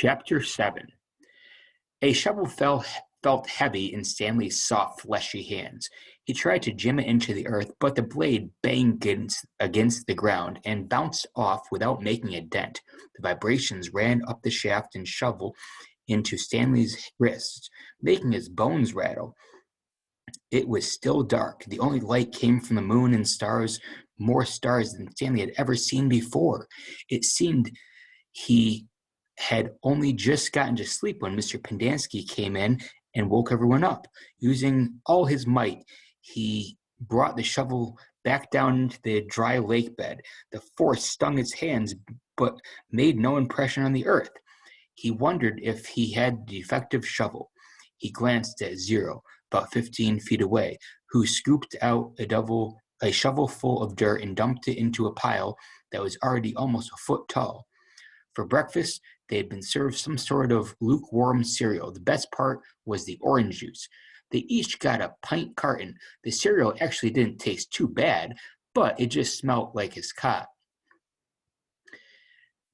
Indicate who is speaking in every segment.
Speaker 1: Chapter 7. A shovel felt heavy in Stanley's soft, fleshy hands. He tried to jam it into the earth, but the blade banged against the ground and bounced off without making a dent. The vibrations ran up the shaft and shovel into Stanley's wrists, making his bones rattle. It was still dark. The only light came from the moon and stars, more stars than Stanley had ever seen before. It seemed he had only just gotten to sleep when Mr. Pendanski came in and woke everyone up. Using all his might, he brought the shovel back down into the dry lake bed. The force stung his hands, but made no impression on the earth. He wondered if he had a defective shovel. He glanced at Zero, about 15 feet away, who scooped out a shovel full of dirt and dumped it into a pile that was already almost a foot tall. For breakfast, they had been served some sort of lukewarm cereal. The best part was the orange juice. They each got a pint carton. The cereal actually didn't taste too bad, but it just smelled like his cot.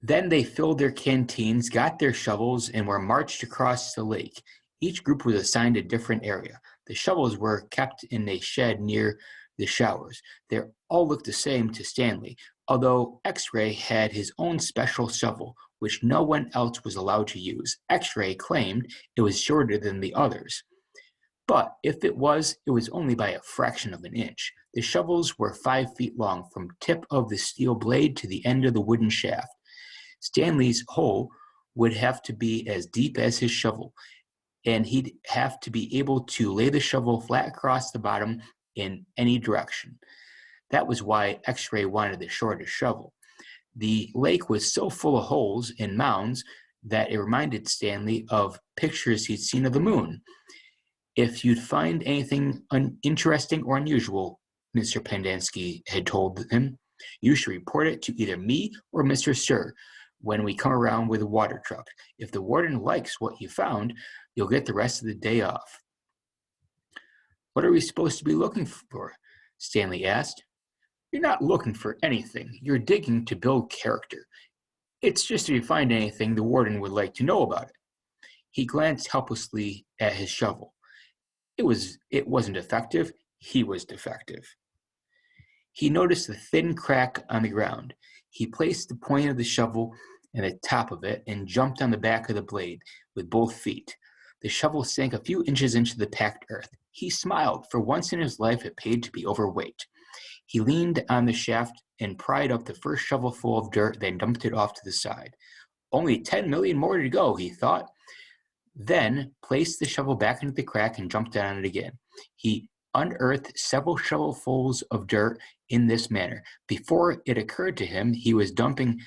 Speaker 1: Then they filled their canteens, got their shovels, and were marched across the lake. Each group was assigned a different area. The shovels were kept in a shed near the showers. They all looked the same to Stanley, although X-Ray had his own special shovel, which no one else was allowed to use. X-Ray claimed it was shorter than the others. But if it was only by a fraction of an inch. The shovels were 5 feet long, from tip of the steel blade to the end of the wooden shaft. Stanley's hole would have to be as deep as his shovel, and he'd have to be able to lay the shovel flat across the bottom in any direction. That was why X-Ray wanted the shortest shovel. The lake was so full of holes and mounds that it reminded Stanley of pictures he'd seen of the moon. If you'd find anything interesting or unusual, Mr. Pendanski had told him, you should report it to either me or Mr. Sir when we come around with a water truck. If the warden likes what you found, you'll get the rest of the day off. What are we supposed to be looking for? Stanley asked. You're not looking for anything. You're digging to build character. It's just if you find anything the warden would like to know about it. He glanced helplessly at his shovel. It wasn't defective. He was defective. He noticed a thin crack on the ground. He placed the point of the shovel and the top of it and jumped on the back of the blade with both feet. The shovel sank a few inches into the packed earth. He smiled. For once in his life, it paid to be overweight. He leaned on the shaft and pried up the first shovelful of dirt, then dumped it off to the side. Only 10 million more to go, he thought. Then placed the shovel back into the crack and jumped on it again. He unearthed several shovelfuls of dirt in this manner. Before it occurred to him, he was dumping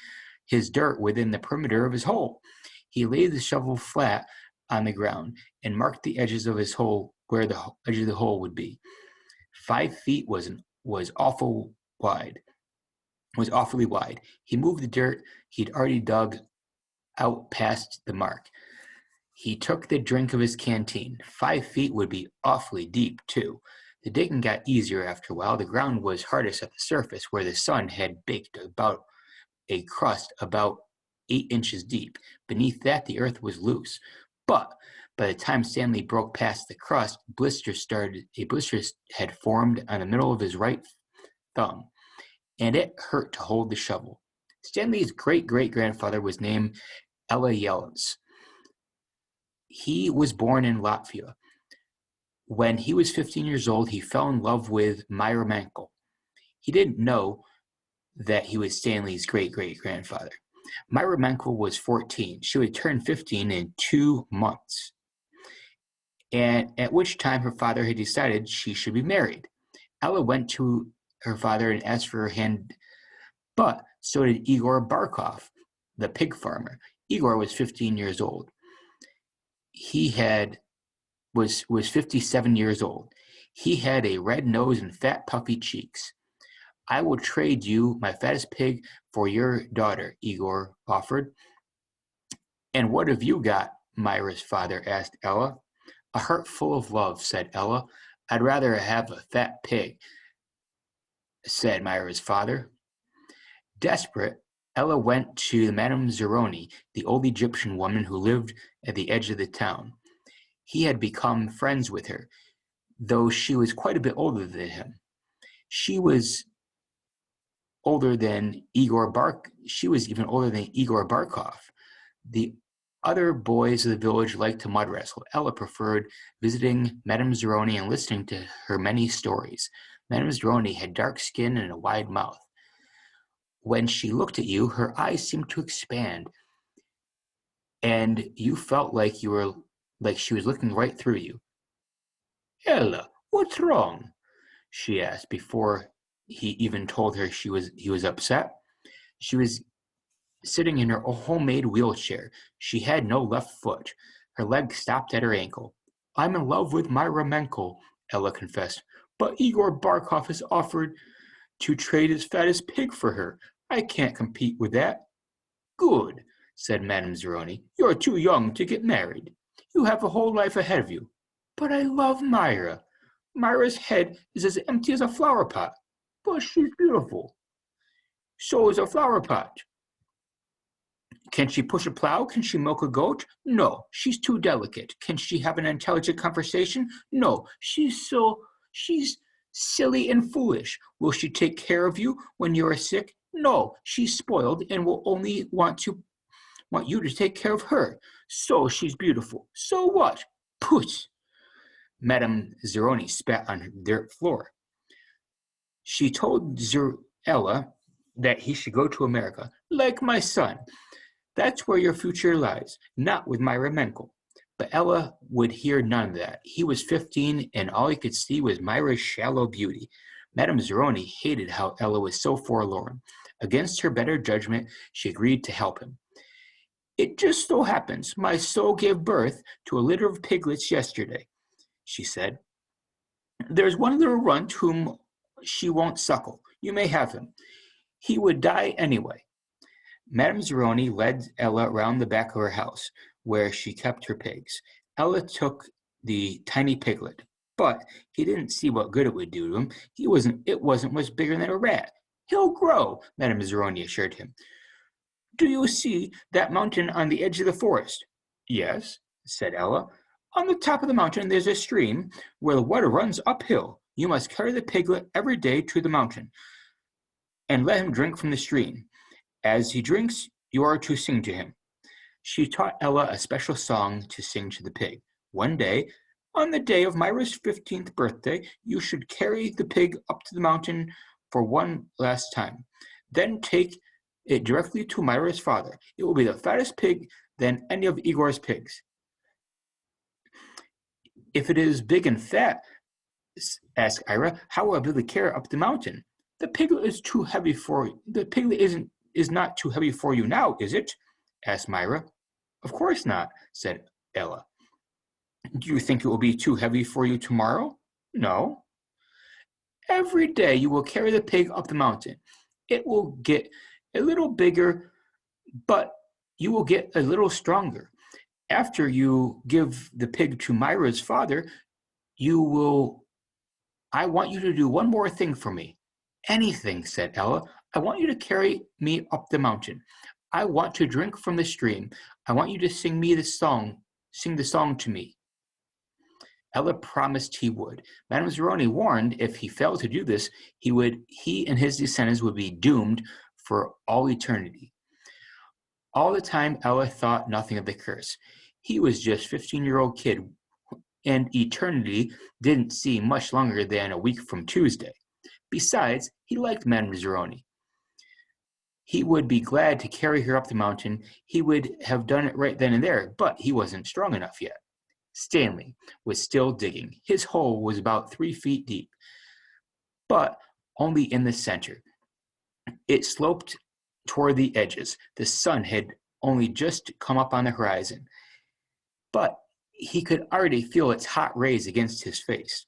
Speaker 1: his dirt within the perimeter of his hole. He laid the shovel flat on the ground and marked the edges of his hole where the edge of the hole would be. 5 feet was awfully wide. He moved the dirt he'd already dug out past the mark. He took the drink of his canteen. 5 feet would be awfully deep, too. The digging got easier after a while. The ground was hardest at the surface, where the sun had baked about a crust about 8 inches deep. Beneath that, the earth was loose. But by the time Stanley broke past the crust, a blister had formed on the middle of his right thumb, and it hurt to hold the shovel. Stanley's great-great-grandfather was named Ella Yelens. He was born in Latvia. When he was 15 years old, he fell in love with Myra Mankel. He didn't know that he was Stanley's great-great-grandfather. Myra Mankel was 14. She would turn 15 in 2 months, and at which time her father had decided she should be married. Ella went to her father and asked for her hand, but so did Igor Barkov, the pig farmer. Igor was 15 years old. He was 57 years old. He had a red nose and fat, puffy cheeks. I will trade you my fattest pig for your daughter, Igor offered. And what have you got? Myra's father asked Ella. A heart full of love, said Ella. I'd rather have a fat pig, said Myra's father. Desperate, Ella went to Madame Zeroni, the old Egyptian woman who lived at the edge of the town. He had become friends with her, though she was quite a bit older than him. She was older than she was even older than Igor Barkov. The other boys of the village liked to mud wrestle. Ella preferred visiting Madame Zeroni and listening to her many stories. Madame Zeroni had dark skin and a wide mouth. When she looked at you, her eyes seemed to expand, and you felt like she was looking right through you. Ella, what's wrong? She asked before he even told her he was upset. She was sitting in her homemade wheelchair. She had no left foot. Her leg stopped at her ankle. I'm in love with Myra Menkel, Ella confessed, but Igor Barkov has offered to trade his fattest pig for her. I can't compete with that. Good, said Madame Zeroni. You're too young to get married. You have a whole life ahead of you. But I love Myra. Myra's head is as empty as a flower pot, but she's beautiful. So is a flower pot. Can she push a plow? Can she milk a goat? No, she's too delicate. Can she have an intelligent conversation? No, she's silly and foolish. Will she take care of you when you are sick? No, she's spoiled and will only want you to take care of her. So she's beautiful. So what? Pooh! Madame Zeroni spat on the dirt floor. She told Ella that he should go to America, like my son. That's where your future lies, not with Myra Menkel. But Ella would hear none of that. He was 15, and all he could see was Myra's shallow beauty. Madame Zeroni hated how Ella was so forlorn. Against her better judgment, she agreed to help him. It just so happens my soul gave birth to a litter of piglets yesterday, she said. There's one little runt whom she won't suckle. You may have him. He would die anyway. Madame Zeroni led Ella around the back of her house, where she kept her pigs. Ella took the tiny piglet, but he didn't see what good it would do to him. It wasn't much bigger than a rat. He'll grow, Madame Zeroni assured him. Do you see that mountain on the edge of the forest? Yes, said Ella. On the top of the mountain there's a stream where the water runs uphill. You must carry the piglet every day to the mountain and let him drink from the stream. As he drinks, you are to sing to him. She taught Ella a special song to sing to the pig. One day, on the day of Myra's 15th birthday, you should carry the pig up to the mountain for one last time. Then take it directly to Myra's father. It will be the fattest pig than any of Igor's pigs. If it is big and fat, asked Ira, how will I be able to carry it up the mountain? The piglet is too heavy for you. The piglet is not too heavy for you now, is it? Asked Myra. Of course not, said Ella. Do you think it will be too heavy for you tomorrow? No. Every day you will carry the pig up the mountain. It will get a little bigger, but you will get a little stronger. After you give the pig to Myra's father, I want you to do one more thing for me. Anything, said Ella. I want you to carry me up the mountain. I want to drink from the stream. I want you to sing the song to me. Ella promised he would. Madame Zeroni warned if he failed to do this, he and his descendants would be doomed for all eternity. All the time, Ella thought nothing of the curse. He was just a 15-year-old kid, and eternity didn't seem much longer than a week from Tuesday. Besides, he liked Madame Zeroni. He would be glad to carry her up the mountain. He would have done it right then and there, but he wasn't strong enough yet. Stanley was still digging. His hole was about 3 feet deep, but only in the center. It sloped toward the edges. The sun had only just come up on the horizon, but he could already feel its hot rays against his face.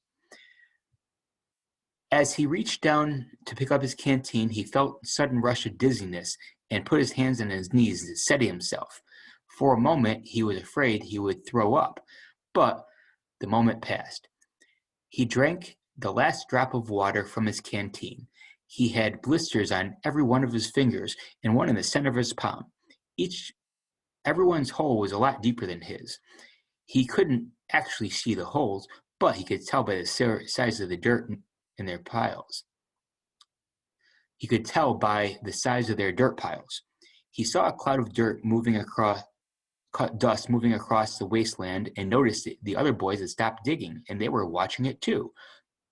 Speaker 1: As he reached down to pick up his canteen, he felt a sudden rush of dizziness and put his hands on his knees to steady himself. For a moment, he was afraid he would throw up, but the moment passed. He drank the last drop of water from his canteen. He had blisters on every one of his fingers and one in the center of his palm. Everyone's hole was a lot deeper than his. He couldn't actually see the holes, but he could tell by the size of the dirt in their piles. He could tell by the size of their dirt piles. He saw a cloud of dust moving across the wasteland and noticed that the other boys had stopped digging, and they were watching it too.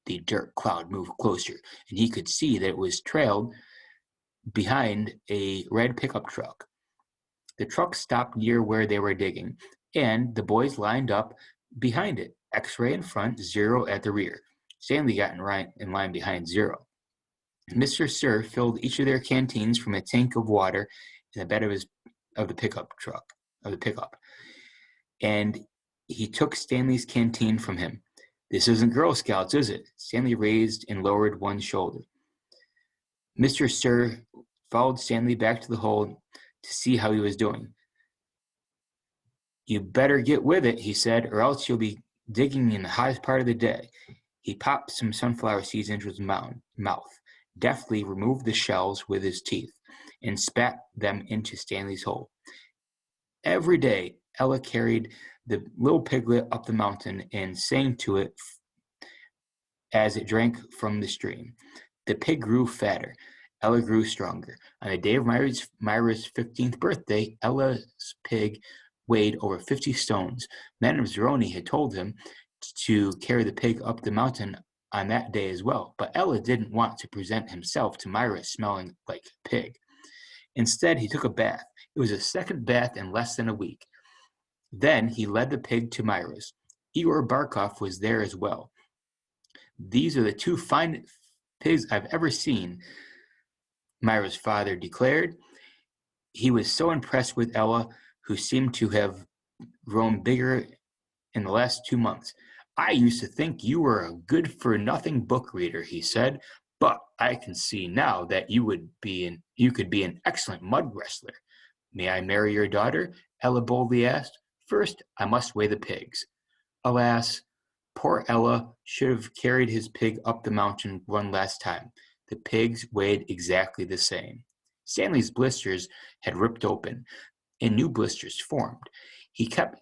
Speaker 1: The dirt cloud moved closer, and he could see that it was trailed behind a red pickup truck. The truck stopped near where they were digging, and the boys lined up behind it, X-ray in front, Zero at the rear. Stanley got in line behind Zero. Mr. Sir filled each of their canteens from a tank of water in the bed of the pickup, and he took Stanley's canteen from him. "This isn't Girl Scouts, is it?" Stanley raised and lowered one shoulder. Mr. Sir followed Stanley back to the hole to see how he was doing. "You better get with it," he said, "or else you'll be digging in the hottest part of the day." He popped some sunflower seeds into his mouth, deftly removed the shells with his teeth, and spat them into Stanley's hole. Every day, Ella carried the little piglet up the mountain and sang to it as it drank from the stream. The pig grew fatter. Ella grew stronger. On the day of Myra's 15th birthday, Ella's pig weighed over 50 stones. Madame Zeroni had told him to carry the pig up the mountain on that day as well, but Ella didn't want to present himself to Myra smelling like a pig. Instead, he took a bath. It was his second bath in less than a week. Then he led the pig to Myra's. Igor Barkov was there as well. "These are the two finest pigs I've ever seen," Myra's father declared. He was so impressed with Ella, who seemed to have grown bigger in the last 2 months. "I used to think you were a good-for-nothing book reader," he said, "but I can see now that you could be an excellent mud wrestler." "May I marry your daughter?" Ella boldly asked. "First, I must weigh the pigs." Alas, poor Ella should have carried his pig up the mountain one last time. The pigs weighed exactly the same. Stanley's blisters had ripped open, and new blisters formed. He kept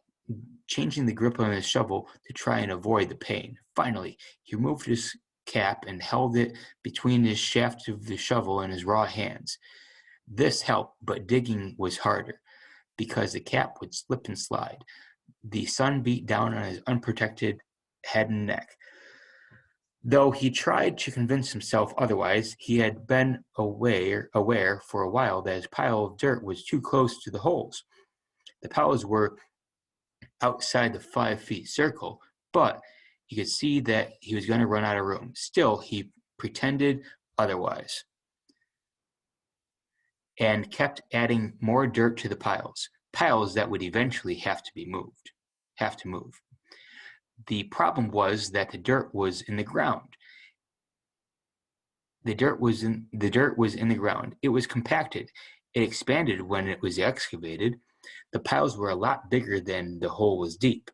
Speaker 1: changing the grip on his shovel to try and avoid the pain. Finally, he removed his cap and held it between his shaft of the shovel and his raw hands. This helped, but digging was harder because the cap would slip and slide. The sun beat down on his unprotected head and neck. Though he tried to convince himself otherwise, he had been aware for a while that his pile of dirt was too close to the holes. The piles were outside the 5-foot circle, but he could see that he was going to run out of room. Still, he pretended otherwise and kept adding more dirt to the piles that would eventually have to move. The problem was that the dirt was in the ground. The dirt was in the ground. It was compacted. It expanded when it was excavated. The piles were a lot bigger than the hole was deep.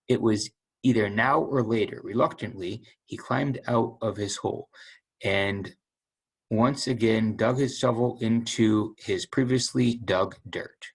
Speaker 1: It was either now or later. Reluctantly, he climbed out of his hole and once again dug his shovel into his previously dug dirt.